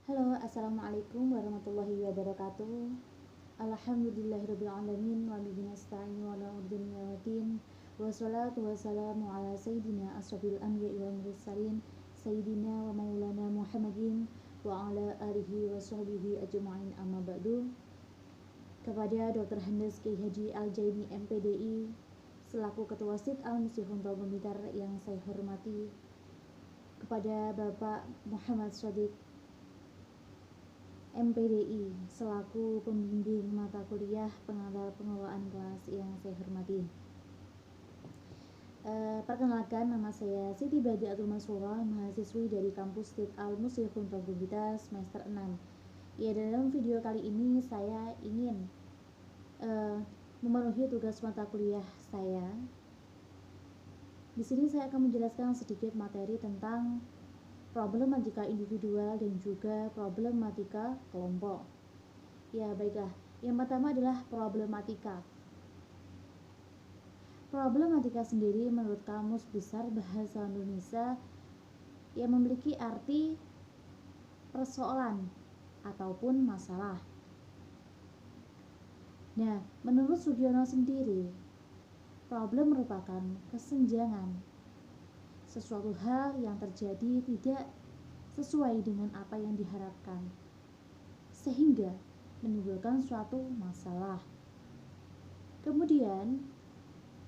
Halo, assalamualaikum warahmatullahi wabarakatuh. Alhamdulillahirrabbilalamin. Wabihi nasta'in wa ala umuri dunya waddin. Wassalatu wassalamu ala sayyidina asrofil anbiya'i wal mursalin, sayyidina wa maulana Muhammadin wa ala alihi wa sahbihi ajma'in, amma ba'du. Kepada Dr. Handes Kiai Haji Al-Jaini MPDI selaku Ketua SID Al-Muslimun Taubun Blitar yang saya hormati, kepada Bapak Muhammad Shadiq MPDI selaku pembimbing mata kuliah pengantar pengelolaan kelas yang saya hormati. Perkenalkan, nama saya Siti Badiatul Mansura, mahasiswi dari kampus STID Al-Muslimun Taubun Blitar semester 6. Ya, dalam video kali ini saya ingin memenuhi tugas mata kuliah saya. Di sini saya akan menjelaskan sedikit materi tentang problematika individual dan juga problematika kelompok. Ya, baiklah. Yang pertama adalah problematika. Problematika sendiri menurut Kamus Besar Bahasa Indonesia yang memiliki arti persoalan ataupun masalah. Nah, menurut Sugiono sendiri, problem merupakan kesenjangan sesuatu hal yang terjadi tidak sesuai dengan apa yang diharapkan, sehingga menimbulkan suatu masalah. Kemudian,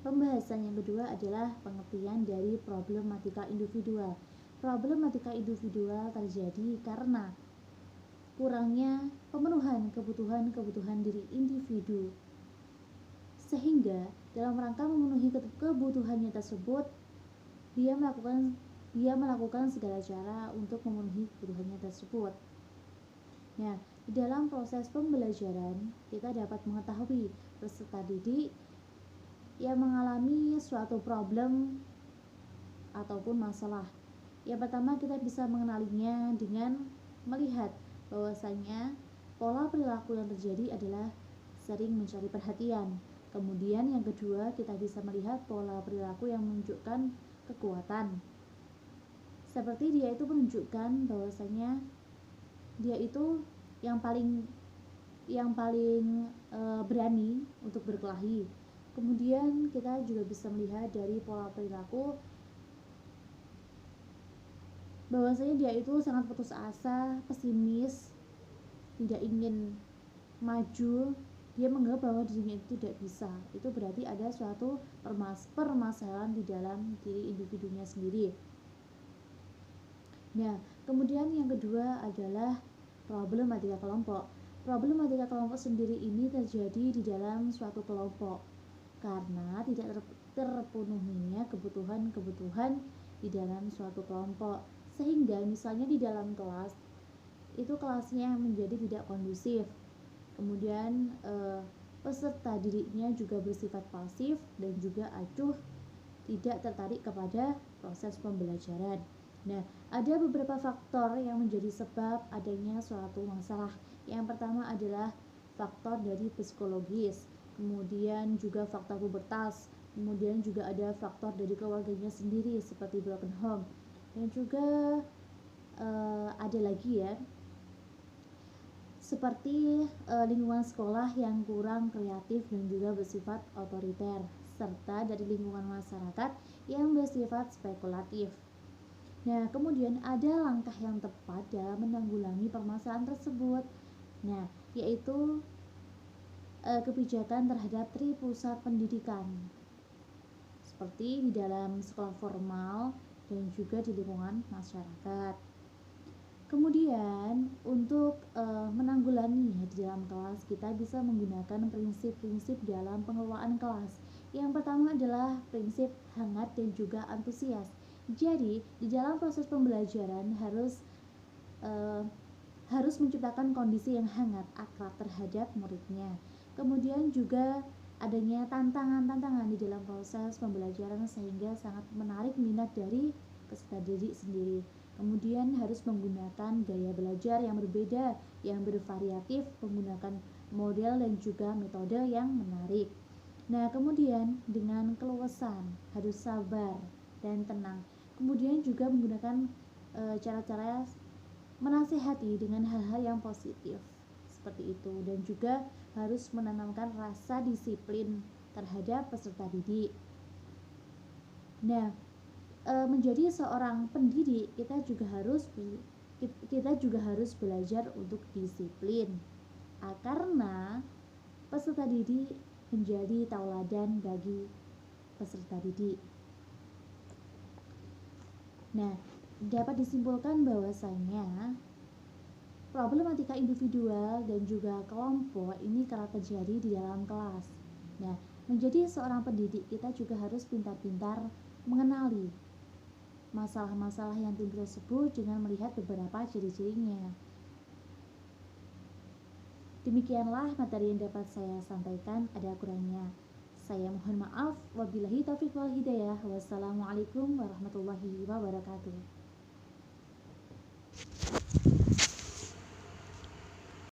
pembahasan yang kedua adalah pengertian dari problematika individual. Problematika individual terjadi karena kurangnya pemenuhan kebutuhan diri individu, sehingga dalam rangka memenuhi kebutuhannya tersebut dia melakukan segala cara untuk memenuhi kebutuhannya tersebut. Nah, di dalam proses pembelajaran kita dapat mengetahui peserta didik yang mengalami suatu problem ataupun masalah. Yang pertama, kita bisa mengenalinya dengan melihat bahwasanya pola perilaku yang terjadi adalah sering mencari perhatian. Kemudian yang kedua, kita bisa melihat pola perilaku yang menunjukkan kekuatan. Seperti dia itu menunjukkan bahwasanya dia itu yang paling berani untuk berkelahi. Kemudian kita juga bisa melihat dari pola perilaku bahwasanya dia itu sangat putus asa, pesimis, tidak ingin maju. Dia menganggap bahwa dirinya itu tidak bisa. Itu berarti ada suatu permasalahan di dalam diri individunya sendiri. Nah, kemudian yang kedua adalah problematika kelompok. Problematika kelompok sendiri ini terjadi di dalam suatu kelompok karena tidak terpenuhinya kebutuhan di dalam suatu kelompok, sehingga misalnya di dalam kelas itu kelasnya menjadi tidak kondusif. Kemudian peserta didiknya juga bersifat pasif dan juga acuh, tidak tertarik kepada proses pembelajaran. Nah, ada beberapa faktor yang menjadi sebab adanya suatu masalah. Yang pertama adalah faktor dari psikologis, kemudian juga faktor pubertas, kemudian juga ada faktor dari keluarganya sendiri seperti broken home, dan juga ada lagi ya, seperti lingkungan sekolah yang kurang kreatif dan juga bersifat otoriter, serta dari lingkungan masyarakat yang bersifat spekulatif. Nah, kemudian ada langkah yang tepat dalam menanggulangi permasalahan tersebut. Nah, yaitu kebijakan terhadap pusat pendidikan, seperti di dalam sekolah formal dan juga di lingkungan masyarakat. Kemudian untuk menanggulangi di dalam kelas, kita bisa menggunakan prinsip-prinsip dalam pengelolaan kelas. Yang pertama adalah prinsip hangat dan juga antusias. Jadi di dalam proses pembelajaran harus menciptakan kondisi yang hangat, akrab terhadap muridnya. Kemudian juga adanya tantangan-tantangan di dalam proses pembelajaran sehingga sangat menarik minat dari peserta didik sendiri. Kemudian harus menggunakan gaya belajar yang berbeda, yang bervariatif, menggunakan model dan juga metode yang menarik. Nah, kemudian dengan keluasan, harus sabar dan tenang. Kemudian juga menggunakan cara-cara menasehati dengan hal-hal yang positif seperti itu, dan juga harus menanamkan rasa disiplin terhadap peserta didik. Nah, menjadi seorang pendidik kita juga harus belajar untuk disiplin, karena peserta didik menjadi tauladan bagi peserta didik. Nah, dapat disimpulkan bahwasanya problematika individual dan juga kelompok ini kerap terjadi di dalam kelas. Nah, menjadi seorang pendidik kita juga harus pintar-pintar mengenali masalah-masalah yang timbul tersebut dengan melihat beberapa ciri-cirinya. Demikianlah materi yang dapat saya sampaikan, ada kurangnya saya mohon maaf. Wabillahi taufiq wal hidayah. Wassalamualaikum warahmatullahi wabarakatuh.